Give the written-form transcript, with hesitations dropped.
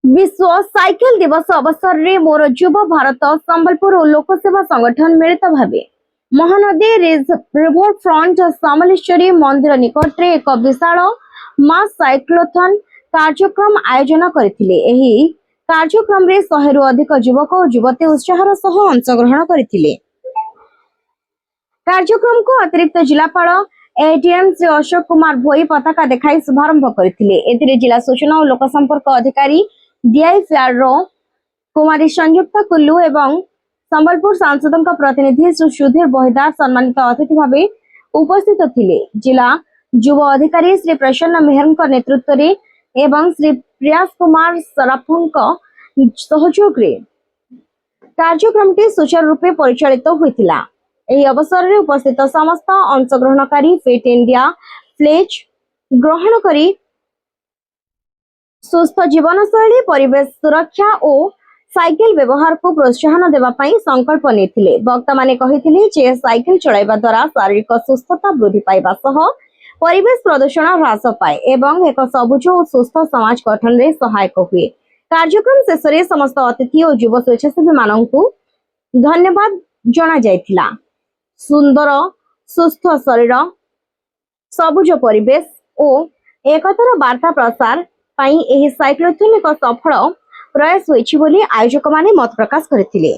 विश्व साइकेल दिवस अवसर रे मोर युव भारत संबलपुर और लोकसेवा संगठन मिलित भावे महानदी रिवर फ्रंट समलेश्वरी मंदिर निकट रे एक विशाल मास साइक्लोथन कार्यक्रम आयोजन करथिले। एही कार्यक्रम रे 100 रु अधिक युवक और युवती उत्साहर सह अंशग्रहण करथिले। कार्यक्रम को अतिरिक्त जिलापाल एडीएम श्री अशोक कुमार भोई पताका देखाई शुभारंभ करथिले। एथिरे जिला सूचना और लोक संपर्क अधिकारी डीआईफआर कुमारी संयुक्ता कुल्लू एवं संबलपुर सांसदों का प्रतिनिधि श्री सुधीर बहिदार सम्मानित अतिथि भाव उपस्थित थिले। जिला युव अधिकारी श्री प्रसन्न मेहर नेतृत्व रे एवं श्री प्रयास कुमार सराफों सहयोग रे कार्यक्रम सुचारू रूपे परिचालित होइतिला। एही अवसर रे उपस्थित समस्त अंशग्रहणकारी फिट इंडिया प्लेज ग्रहण करी सुस्थ जीवन शैली परिवेश सुरक्षा और साइकिल व्यवहार को प्रोत्साहन देवा पई संकल्प नेथिले। वक्ता माने कहिथिले जे साइकिल चलाइबा द्वारा शारीरिक सुस्थता वृद्धि पाइबा सह परिवेश प्रदूषण ह्रास पाए एवं एक सबुज और सुस्थ समाज गठन रे सहायक हुए। कार्यक्रम शेष रे समस्त अतिथि और युव स्वेच्छासेवी माननकु धन्यवाद जणा जायतिला। सुंदर सुस्थ शरीर सबुज परिवेश और एकतार वार्ता प्रसार पाई एही साइक्लोथन एक सफल प्रयास होइछि बोली आयोजक माने मत प्रकाश करथिले।